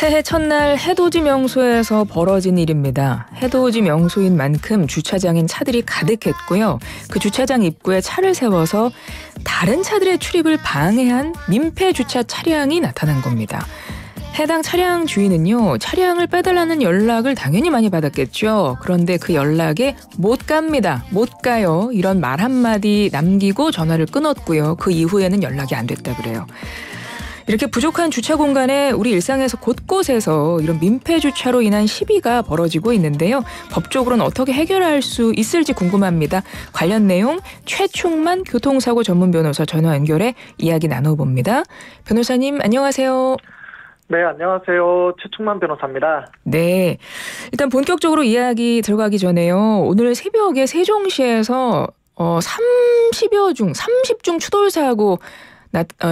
새해 첫날 해돋이 명소에서 벌어진 일입니다. 해돋이 명소인 만큼 주차장엔 차들이 가득했고요. 그 주차장 입구에 차를 세워서 다른 차들의 출입을 방해한 민폐 주차 차량이 나타난 겁니다. 해당 차량 주인은요, 차량을 빼달라는 연락을 당연히 많이 받았겠죠. 그런데 그 연락에 못 갑니다, 못 가요, 이런 말 한마디 남기고 전화를 끊었고요. 그 이후에는 연락이 안 됐다 그래요. 이렇게 부족한 주차 공간에 우리 일상에서 곳곳에서 이런 민폐 주차로 인한 시비가 벌어지고 있는데요. 법적으로는 어떻게 해결할 수 있을지 궁금합니다. 관련 내용 최충만 교통사고 전문 변호사 전화 연결해 이야기 나눠봅니다. 변호사님 안녕하세요. 네, 안녕하세요. 최충만 변호사입니다. 네, 일단 본격적으로 이야기 들어가기 전에요. 오늘 새벽에 세종시에서 30중 추돌 사고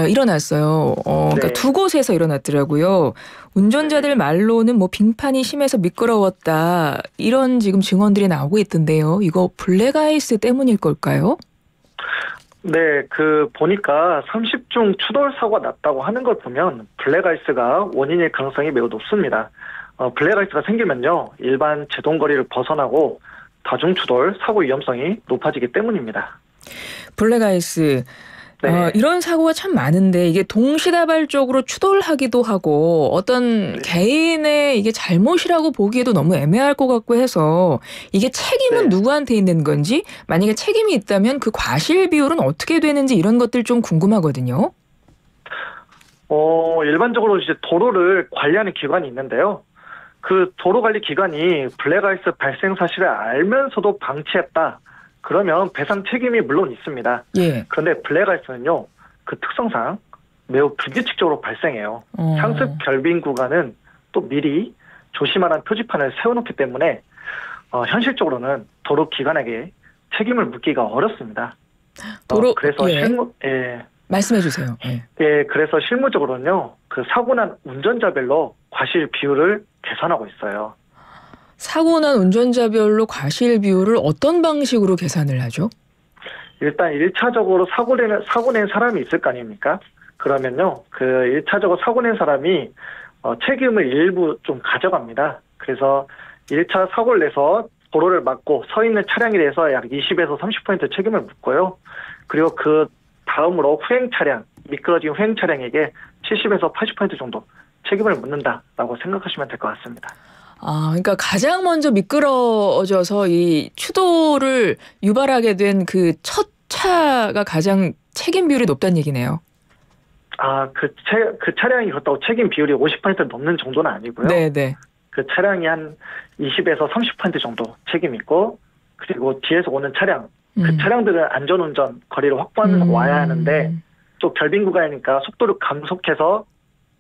일어났어요. 그러니까 네. 두 곳에서 일어났더라고요. 운전자들 말로는 뭐 빙판이 심해서 미끄러웠다, 이런 지금 증언들이 나오고 있던데요. 이거 블랙아이스 때문일 걸까요? 네, 보니까 30중 추돌 사고가 났다고 하는 걸 보면 블랙아이스가 원인일 가능성이 매우 높습니다. 블랙아이스가 생기면요, 일반 제동거리를 벗어나고 다중추돌 사고 위험성이 높아지기 때문입니다. 블랙아이스. 네. 이런 사고가 참 많은데 이게 동시다발적으로 추돌하기도 하고 어떤 개인의 이게 잘못이라고 보기에도 너무 애매할 것 같고 해서 이게 책임은 누구한테 있는 건지, 만약에 책임이 있다면 그 과실 비율은 어떻게 되는지 이런 것들 좀 궁금하거든요. 일반적으로 이제 도로를 관리하는 기관이 있는데요. 그 도로관리기관이 블랙아이스 발생 사실을 알면서도 방치했다, 그러면 배상 책임이 물론 있습니다. 예. 그런데 블랙아이스는요, 그 특성상 매우 불규칙적으로 발생해요. 상습 결빙 구간은 또 미리 조심하라는 표지판을 세워놓기 때문에 현실적으로는 도로 기관에게 책임을 묻기가 어렵습니다. 그래서 말씀해 주세요. 그래서 실무적으로는요, 그 사고 난 운전자별로 과실 비율을 계산하고 있어요. 사고 난 운전자별로 과실 비율을 어떤 방식으로 계산을 하죠? 일단 1차적으로 사고 낸 사람이 있을 거 아닙니까? 그러면요, 그 1차적으로 사고 낸 사람이 책임을 일부 좀 가져갑니다. 그래서 1차 사고를 내서 도로를 막고 서 있는 차량에 대해서 약 20에서 30% 책임을 묻고요. 그리고 그 다음으로 미끄러진 후행 차량에게 70에서 80% 정도 책임을 묻는다라고 생각하시면 될 것 같습니다. 그러니까 가장 먼저 미끄러져서 이 추돌을 유발하게 된 그 첫 차가 가장 책임 비율이 높다는 얘기네요. 그 차량이 그렇다고 책임 비율이 50% 넘는 정도는 아니고요. 네네. 그 차량이 한 20에서 30% 정도 책임 있고, 그리고 뒤에서 오는 차량, 그 차량들은 안전운전 거리를 확보하는 와야 하는데, 또 결빙 구간이니까 속도를 감속해서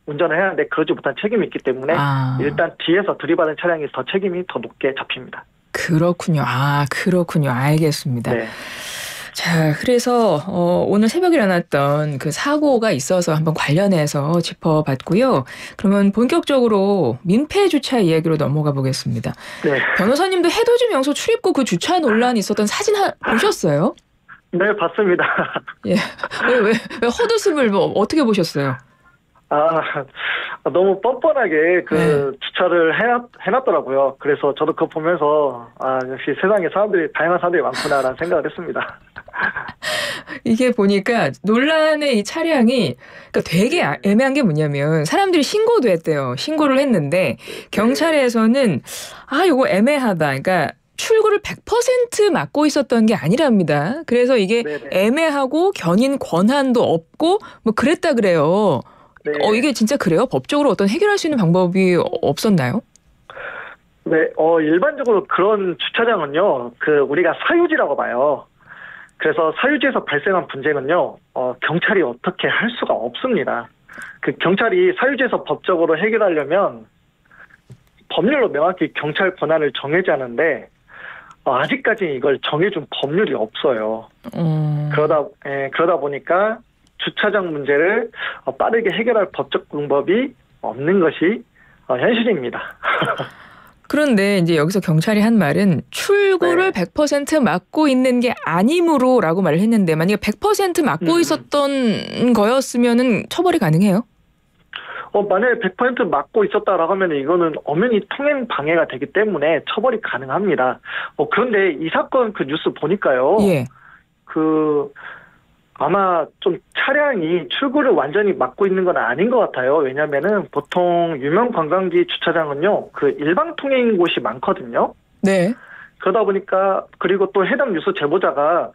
운전을 해야 하는데 그러지 못한 책임이 있기 때문에 일단 뒤에서 들이받은 차량이 더 책임이 더 높게 잡힙니다. 그렇군요. 그렇군요. 알겠습니다. 네. 자, 그래서 오늘 새벽에 일어났던 그 사고가 있어서 한번 관련해서 짚어봤고요. 그러면 본격적으로 민폐 주차 이야기로 넘어가 보겠습니다. 네. 변호사님도 해돋이 명소 출입구 그 주차 논란이 있었던 사진 보셨어요? 네, 봤습니다. 예. 왜 헛웃음을 어떻게 보셨어요? 너무 뻔뻔하게 주차를 해놨더라고요. 그래서 저도 그거 보면서 역시 세상에 다양한 사람들이 많구나라는 생각을 했습니다. 이게 보니까 논란의 이 차량이 그러니까 되게 애매한 게 뭐냐면 사람들이 신고도 했대요. 신고를 했는데 경찰에서는 이거 애매하다, 그러니까 출구를 100% 막고 있었던 게 아니랍니다. 그래서 이게 애매하고 견인 권한도 없고 뭐 그랬다 그래요. 네. 이게 진짜 그래요? 법적으로 어떤 해결할 수 있는 방법이 없었나요? 네, 일반적으로 그런 주차장은요, 우리가 사유지라고 봐요. 그래서 사유지에서 발생한 분쟁은요, 경찰이 어떻게 할 수가 없습니다. 경찰이 사유지에서 법적으로 해결하려면 법률로 명확히 경찰 권한을 정해지 않은데, 아직까지 이걸 정해준 법률이 없어요. 그러다 보니까 주차장 문제를 빠르게 해결할 법적 방법이 없는 것이 현실입니다. 그런데 이제 여기서 경찰이 한 말은 출구를 100% 막고 있는 게 아니므로라고 말을 했는데, 만약에 100% 막고 있었던 거였으면은 처벌이 가능해요? 만약에 100% 막고 있었다라고 하면 이거는 엄연히 통행 방해가 되기 때문에 처벌이 가능합니다. 그런데 이 사건 그 뉴스 보니까요. 예. 아마 좀 차량이 출구를 완전히 막고 있는 건 아닌 것 같아요. 왜냐면은 보통 유명 관광지 주차장은요, 그 일방 통행인 곳이 많거든요. 네. 그러다 보니까, 그리고 또 해당 뉴스 제보자가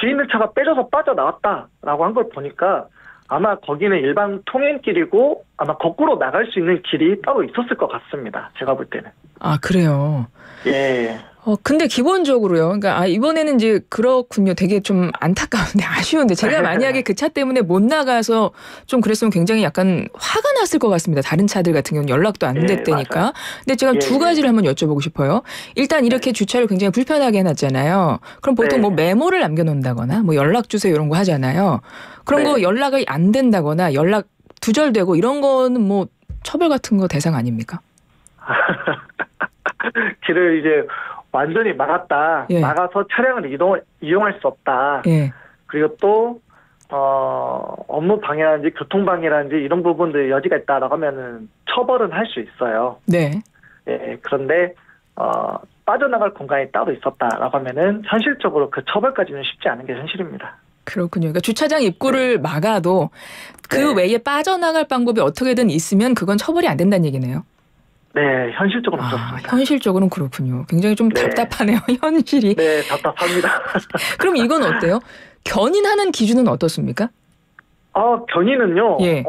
뒤에 있는 차가 빼져서 빠져나왔다라고 한 걸 보니까 아마 거기는 일반 통행길이고 아마 거꾸로 나갈 수 있는 길이 따로 있었을 것 같습니다. 제가 볼 때는. 아, 그래요? 예. 근데 기본적으로요. 그러니까 이번에는 이제 그렇군요. 되게 좀 안타까운데 아쉬운데 제가 만약에 그 차 때문에 못 나가서 좀 그랬으면 굉장히 약간 화가 났을 것 같습니다. 다른 차들 같은 경우는 연락도 안 됐다니까. 맞아요. 근데 제가 두 가지를 한번 여쭤보고 싶어요. 일단 이렇게 주차를 굉장히 불편하게 해놨잖아요. 그럼 보통 뭐 메모를 남겨놓는다거나 뭐 연락 주세요 이런 거 하잖아요. 그런 거 연락이 안 된다거나 연락 두절되고 이런 거는 뭐 처벌 같은 거 대상 아닙니까? 길을 이제 완전히 막았다. 예. 막아서 차량을 이용할 수 없다. 예. 그리고 또 업무 방해라든지 교통 방해라든지 이런 부분들 여지가 있다라고 하면은 처벌은 할 수 있어요. 네. 예. 그런데 빠져나갈 공간이 따로 있었다라고 하면은 현실적으로 그 처벌까지는 쉽지 않은 게 현실입니다. 그렇군요. 그러니까 주차장 입구를 막아도 그 외에 빠져나갈 방법이 어떻게든 있으면 그건 처벌이 안 된다는 얘기네요. 네, 현실적으로는 그렇습니다. 현실적으로는 그렇군요. 굉장히 좀 답답하네요, 현실이. 네, 답답합니다. 그럼 이건 어때요? 견인하는 기준은 어떻습니까? 견인은요, 예.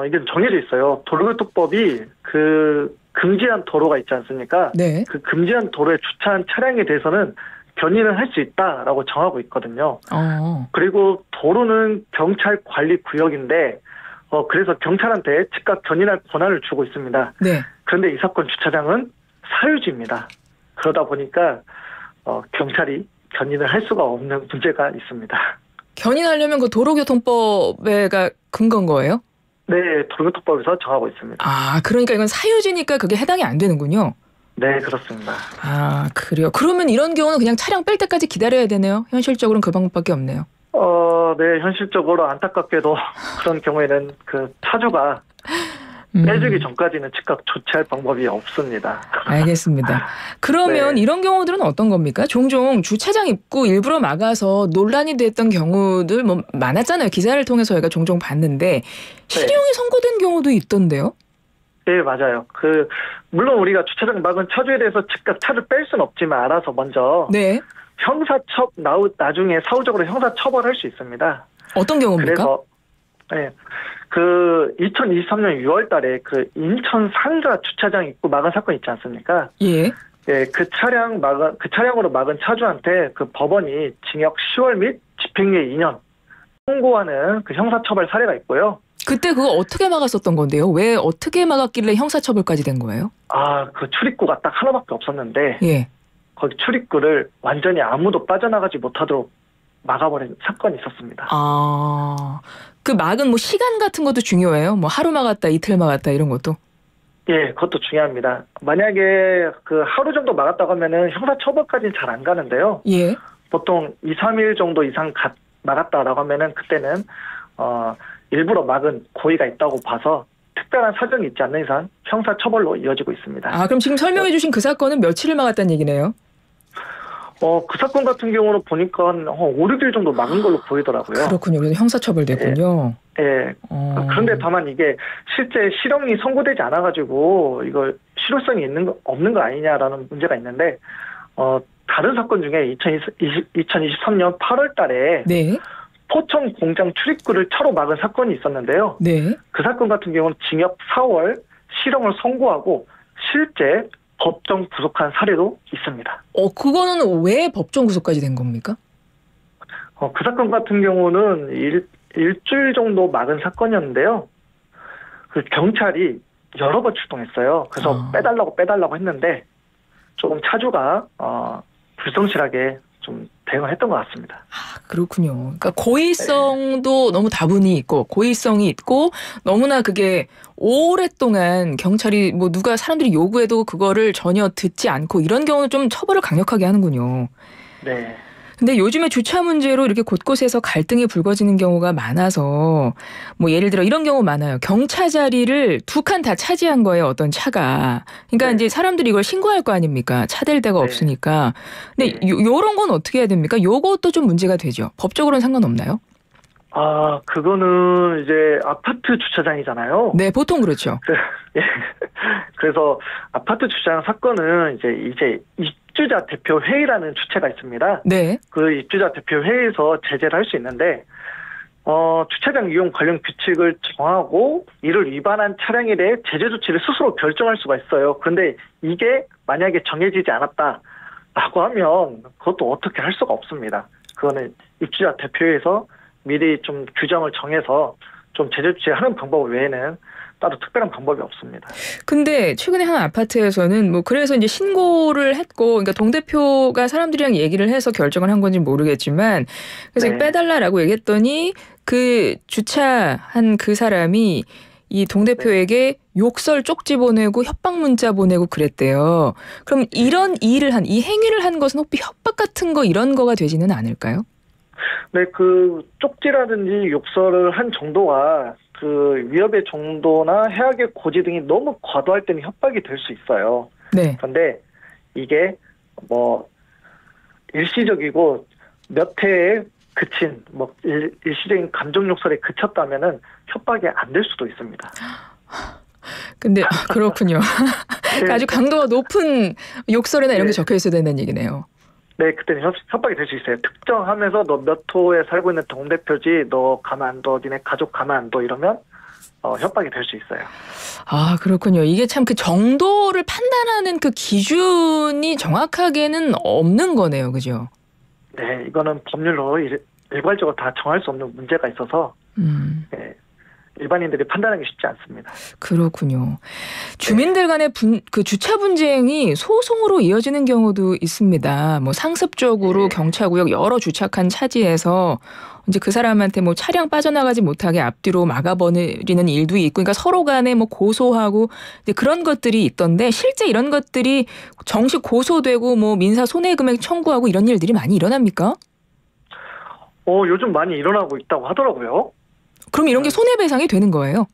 이게 정해져 있어요. 도로교통법이 그 금지한 도로가 있지 않습니까? 네. 그 금지한 도로에 주차한 차량에 대해서는 견인을 할 수 있다라고 정하고 있거든요. 그리고 도로는 경찰 관리 구역인데, 그래서 경찰한테 즉각 견인할 권한을 주고 있습니다. 네. 그런데 이 사건 주차장은 사유지입니다. 그러다 보니까 경찰이 견인을 할 수가 없는 문제가 있습니다. 견인하려면 그 도로교통법에가 근거인 거예요? 네, 도로교통법에서 정하고 있습니다. 그러니까 이건 사유지니까 그게 해당이 안 되는군요. 네, 그렇습니다. 그래요. 그러면 이런 경우는 그냥 차량 뺄 때까지 기다려야 되네요. 현실적으로는 그 방법밖에 없네요. 네, 현실적으로 안타깝게도 그런 경우에는 그 차주가 빼주기 전까지는 즉각 조치할 방법이 없습니다. 알겠습니다. 그러면 이런 경우들은 어떤 겁니까? 종종 주차장 입구 일부러 막아서 논란이 됐던 경우들 뭐 많았잖아요. 기사를 통해서 저희가 종종 봤는데 실형이 선고된 경우도 있던데요? 네, 맞아요. 물론 우리가 주차장 막은 차주에 대해서 즉각 차를 뺄 수는 없지만 알아서 먼저 나중에 사후적으로 형사처벌할 수 있습니다. 어떤 경우입니까? 그래서 2023년 6월 달에 인천 상가 주차장 입구 막은 사건 있지 않습니까? 예. 예, 그 차량으로 막은 차주한테 법원이 징역 10월 및 집행유예 2년 선고하는 형사처벌 사례가 있고요. 그때 그거 어떻게 막았었던 건데요? 왜 어떻게 막았길래 형사처벌까지 된 거예요? 그 출입구가 딱 하나밖에 없었는데, 거기 출입구를 완전히 아무도 빠져나가지 못하도록 막아버린 사건이 있었습니다. 그 막은 뭐 시간 같은 것도 중요해요? 뭐 하루 막았다, 이틀 막았다 이런 것도? 예, 그것도 중요합니다. 만약에 하루 정도 막았다고 하면은 형사처벌까지는 잘 안 가는데요. 예. 보통 2, 3일 정도 이상 막았다라고 하면은 그때는 일부러 막은 고의가 있다고 봐서 특별한 사정이 있지 않는 이상 형사처벌로 이어지고 있습니다. 그럼 지금 설명해 주신 그 사건은 며칠을 막았다는 얘기네요? 그 사건 같은 경우는 보니까 한 5, 6일 정도 막은 걸로 보이더라고요. 그렇군요. 그래서 형사처벌됐군요. 예. 그런데 다만 이게 실제 실형이 선고되지 않아가지고 이거 실효성이 없는 거 아니냐라는 문제가 있는데, 다른 사건 중에 2023년 8월 달에 포천 공장 출입구를 차로 막은 사건이 있었는데요. 그 사건 같은 경우는 징역 4월, 실형을 선고하고 실제 법정 구속한 사례도 있습니다. 그거는 왜 법정 구속까지 된 겁니까? 그 사건 같은 경우는 일주일 정도 막은 사건이었는데요. 경찰이 여러 번 출동했어요. 그래서 빼달라고 했는데 조금 차주가 불성실하게 좀 대응을 했던 것 같습니다. 그렇군요. 그러니까 고의성도 너무 다분히 있고 고의성이 있고 너무나 그게 오랫동안 경찰이 누가 사람들이 요구해도 그거를 전혀 듣지 않고 이런 경우는 좀 처벌을 강력하게 하는군요. 네. 근데 요즘에 주차 문제로 이렇게 곳곳에서 갈등이 불거지는 경우가 많아서 뭐 예를 들어 이런 경우 많아요. 경차 자리를 2칸 다 차지한 거예요. 어떤 차가. 그러니까 네. 이제 사람들이 이걸 신고할 거 아닙니까? 차 댈 데가 네. 없으니까. 근데 네. 요런 건 어떻게 해야 됩니까? 요것도 좀 문제가 되죠. 법적으로는 상관없나요? 그거는 이제 아파트 주차장이잖아요. 네, 보통 그렇죠. 예. 그래서 아파트 주차장 사건은 이제 입주자 대표 회의라는 주체가 있습니다. 네. 그 입주자 대표 회의에서 제재를 할 수 있는데 주차장 이용 관련 규칙을 정하고 이를 위반한 차량에 대해 제재 조치를 스스로 결정할 수가 있어요. 그런데 이게 만약에 정해지지 않았다라고 하면 그것도 어떻게 할 수가 없습니다. 그거는 입주자 대표회에서 미리 좀 규정을 정해서 좀 제재 조치하는 방법 외에는 따로 특별한 방법이 없습니다. 근데 최근에 한 아파트에서는 뭐 그래서 이제 신고를 했고, 그러니까 동대표가 사람들이랑 얘기를 해서 결정을 한 건지 모르겠지만, 그래서 네. 빼달라라고 얘기했더니 그 주차한 그 사람이 이 동대표에게 욕설 쪽지 보내고 협박 문자 보내고 그랬대요. 그럼 이런 이 행위를 한 것은 혹시 협박 같은 거 이런 거가 되지는 않을까요? 네, 그 쪽지라든지 욕설을 한 정도와 그 위협의 정도나 해악의 고지 등이 너무 과도할 때는 협박이 될 수 있어요. 네. 그런데 이게 뭐 일시적이고 몇 회에 그친 뭐 일시적인 감정 욕설에 그쳤다면은 협박이 안 될 수도 있습니다. 근데 그렇군요. 네. 아주 강도가 높은 욕설이나 이런 게 네. 적혀 있어야 된다는 얘기네요. 네, 그때는 협박이 될 수 있어요. 특정하면서 너 몇 호에 살고 있는 동대표지, 너 가만 안 둬, 니네 가족 가만 안 둬 이러면 협박이 될 수 있어요. 아, 그렇군요. 이게 참 그 정도를 판단하는 그 기준이 정확하게는 없는 거네요. 그죠? 네, 이거는 법률로 일괄적으로 다 정할 수 없는 문제가 있어서 네, 일반인들이 판단하기 쉽지 않습니다. 그렇군요. 주민들 간의 그 주차 분쟁이 소송으로 이어지는 경우도 있습니다. 뭐 상습적으로 네. 경차구역 여러 주차칸 차지해서 이제 그 사람한테 뭐 차량 빠져나가지 못하게 앞뒤로 막아버리는 일도 있고, 그러니까 서로 간에 뭐 고소하고 이제 그런 것들이 있던데, 실제 이런 것들이 정식 고소되고 뭐 민사 손해금액 청구하고 이런 일들이 많이 일어납니까? 요즘 많이 일어나고 있다고 하더라고요. 그럼 이런 게 손해배상이 되는 거예요?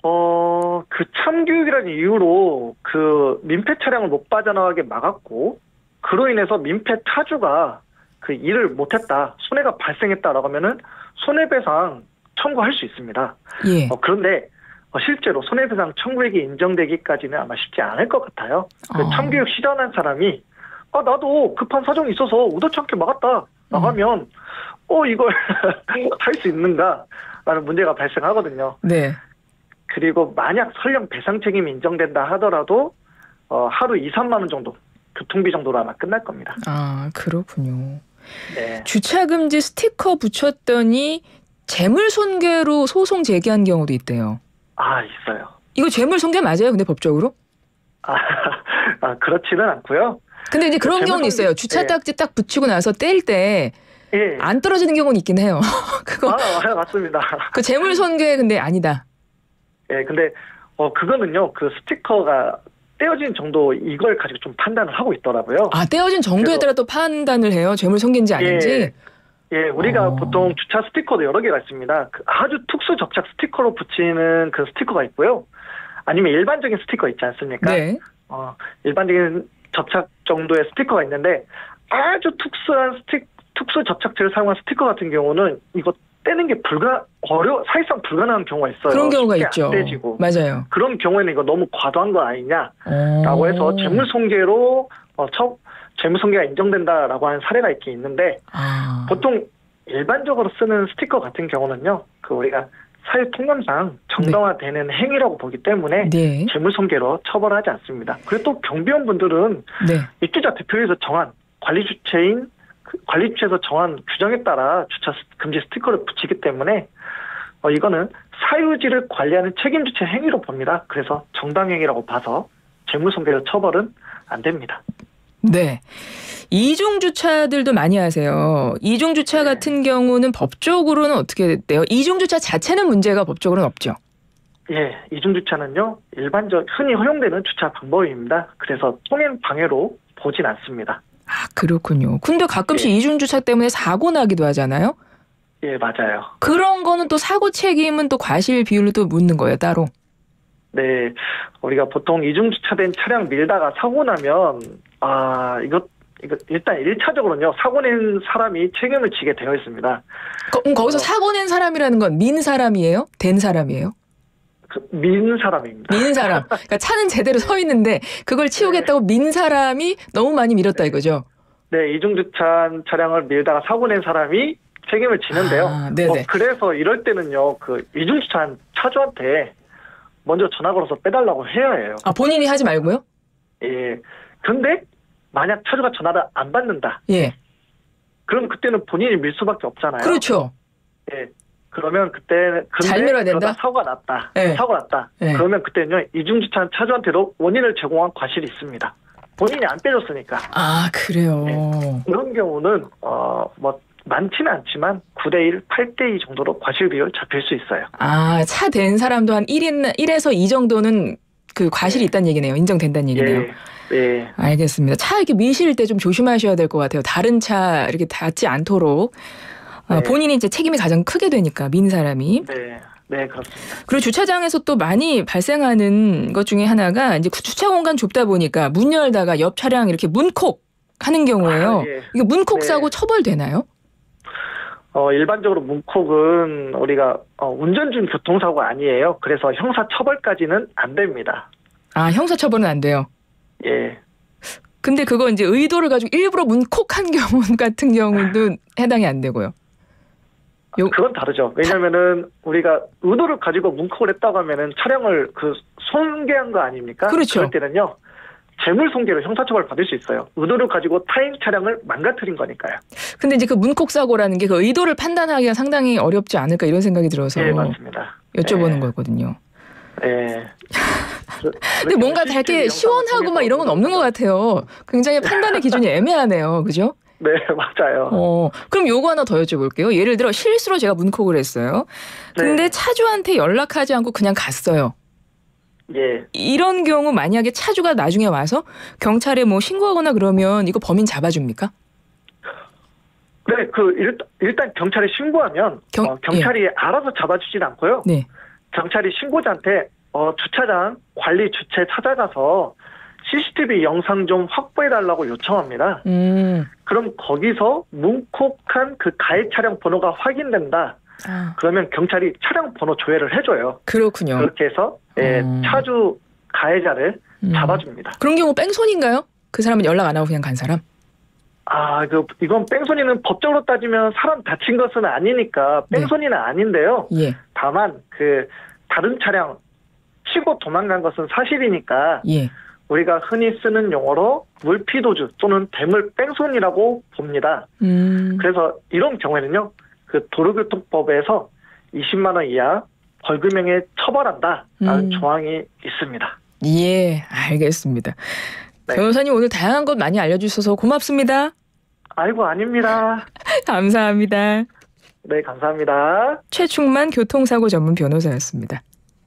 그 참교육이라는 이유로 그 민폐 차량을 못 빠져나가게 막았고, 그로 인해서 민폐 차주가 그 일을 못했다, 손해가 발생했다라고 하면은 손해배상 청구할 수 있습니다. 예. 그런데 실제로 손해배상 청구액이 인정되기까지는 아마 쉽지 않을 것 같아요. 그 참교육 시전한 사람이 나도 급한 사정이 있어서 의도치 않게 막았다 라고 하면 이걸 할 수 있는가라는 문제가 발생하거든요. 네. 그리고 만약 설령 배상 책임이 인정된다 하더라도 하루 2, 3만 원 정도, 교통비 정도로 아마 끝날 겁니다. 아, 그렇군요. 네. 주차금지 스티커 붙였더니 재물손괴로 소송 제기한 경우도 있대요. 있어요. 이거 재물손괴 맞아요? 근데 법적으로? 그렇지는 않고요. 근데 이제 그런 경우는 있어요. 주차 딱지 딱 붙이고 나서 뗄 때 안 떨어지는 경우는 있긴 해요. 그거. 맞습니다. 그 재물손괴 근데 아니다. 네, 근데 그거는요, 그 스티커가 떼어진 정도 이걸 가지고 좀 판단을 하고 있더라고요. 떼어진 정도에 따라 또 판단을 해요? 재물손괴인지 아닌지? 예, 우리가 보통 주차 스티커도 여러 개가 있습니다. 아주 특수 접착 스티커로 붙이는 그 스티커가 있고요. 아니면 일반적인 스티커 있지 않습니까? 네. 일반적인 접착 정도의 스티커가 있는데, 아주 특수한 특수 접착제를 사용한 스티커 같은 경우는 이거 떼는 게 사실상 불가능한 경우가 있어요. 그런 경우가 있죠. 안 떼지고. 맞아요. 그런 경우에는 이거 너무 과도한 거 아니냐라고 해서 재물손괴로 재물손괴가 인정된다라고 하는 사례가 있긴 있는데, 보통 일반적으로 쓰는 스티커 같은 경우는요, 그 우리가 사유 통념상 정당화되는 행위라고 보기 때문에 재물손괴로 처벌하지 않습니다. 그리고 또 경비원분들은 입주자 대표에서 정한 관리주체에서 정한 규정에 따라 주차 금지 스티커를 붙이기 때문에 이거는 사유지를 관리하는 책임주체 행위로 봅니다. 그래서 정당행위라고 봐서 재물손괴로 처벌은 안 됩니다. 네. 이중주차들도 많이 하세요. 이중주차 같은 경우는 법적으로는 어떻게 돼요? 이중주차 자체는 문제가 법적으로는 없죠? 예, 이중주차는요, 흔히 허용되는 주차 방법입니다. 그래서 통행 방해로 보진 않습니다. 아, 그렇군요. 근데 가끔씩 예. 이중주차 때문에 사고 나기도 하잖아요. 예, 맞아요. 그런 거는 또 사고 책임은 또 과실 비율로 또 묻는 거예요, 따로. 네, 우리가 보통 이중주차된 차량 밀다가 사고 나면 이거 일단 1차적으로는요 사고 낸 사람이 책임을 지게 되어 있습니다. 거기서 사고 낸 사람이라는 건 민 사람이에요? 된 사람이에요? 민 사람입니다. 민 사람. 그러니까 차는 제대로 서 있는데 그걸 치우겠다고 민 사람이 너무 많이 밀었다 이거죠? 네, 이중주차 차량을 밀다가 사고 낸 사람이 책임을 지는데요. 아, 네네. 그래서 이럴 때는요 그 이중주차한 차주한테 먼저 전화 걸어서 빼달라고 해야 해요. 아, 본인이 하지 말고요? 예. 근데 만약 차주가 전화를 안 받는다. 예. 그럼 그때는 본인이 밀 수밖에 없잖아요. 그렇죠. 예. 그러면 그때 잘 밀어야 된다? 그러다 사고가 났다. 네. 사고 났다. 네. 그러면 그때는요 이중주차한 차주한테도 원인을 제공한 과실이 있습니다. 본인이 안 빼줬으니까. 아, 그래요. 네. 그런 경우는 많지는 않지만 9대1, 8대2 정도로 과실 비율 잡힐 수 있어요. 아, 차 된 사람도 한 1에서 2 정도는 그 과실이 있다는 얘기네요. 인정된다는 얘기네요. 예. 알겠습니다. 차 이렇게 미실 때 좀 조심하셔야 될 것 같아요. 다른 차 이렇게 닿지 않도록. 네. 본인이 이제 책임이 가장 크게 되니까, 민 사람이. 네, 그렇습니다. 그리고 주차장에서 또 많이 발생하는 것 중에 하나가 이제 주차 공간 좁다 보니까 문 열다가 옆 차량 이렇게 문콕 하는 경우예요. 예. 이거 문콕 네. 사고 처벌되나요? 일반적으로 문콕은 우리가 운전 중 교통사고 아니에요. 그래서 형사 처벌까지는 안 됩니다. 아, 형사 처벌은 안 돼요. 예. 근데 그거 이제 의도를 가지고 일부러 문콕한 경우 같은 경우도 해당이 안 되고요. 그건 다르죠. 왜냐면은 우리가 의도를 가지고 문콕을 했다고 하면은 차량을 손괴한 거 아닙니까? 그렇죠. 그럴 때는요. 재물 손괴로 형사처벌 받을 수 있어요. 의도를 가지고 타인 차량을 망가뜨린 거니까요. 근데 이제 그 문콕 사고라는 게 그 의도를 판단하기가 상당히 어렵지 않을까 이런 생각이 들어서 네, 맞습니다. 여쭤보는 거거든요. 네. 근데 뭔가 되게 시원하고 막 이런 건 없는 것 같아요. 굉장히 판단의 기준이 애매하네요. 그죠? 네, 맞아요. 그럼 요거 하나 더 여쭤볼게요. 예를 들어 실수로 제가 문콕을 했어요. 근데 네. 차주한테 연락하지 않고 그냥 갔어요. 예. 이런 경우 만약에 차주가 나중에 와서 경찰에 뭐 신고하거나 그러면 이거 범인 잡아줍니까? 네, 일단 경찰에 신고하면 경찰이 알아서 잡아주진 않고요. 네. 경찰이 신고자한테 주차장 관리 주체 찾아가서 CCTV 영상 좀 확보해달라고 요청합니다. 그럼 거기서 문콕한 그 가해 차량 번호가 확인된다. 그러면 경찰이 차량 번호 조회를 해줘요. 그렇군요. 그렇게 해서 차주 가해자를 잡아줍니다. 그런 경우 뺑소니인가요? 그 사람은 연락 안 하고 그냥 간 사람? 이건 뺑소니는 법적으로 따지면 사람 다친 것은 아니니까 뺑소니는 아닌데요. 예. 다만 다른 차량 치고 도망간 것은 사실이니까 예. 우리가 흔히 쓰는 용어로 물피도주 또는 대물 뺑소니라고 봅니다. 그래서 이런 경우에는요. 그 도로교통법에서 20만 원 이하 벌금형에 처벌한다라는 조항이 있습니다. 예, 알겠습니다. 네. 변호사님 오늘 다양한 것 많이 알려주셔서 고맙습니다. 아이고, 아닙니다. 감사합니다. 네, 감사합니다. 최충만 교통사고 전문 변호사였습니다.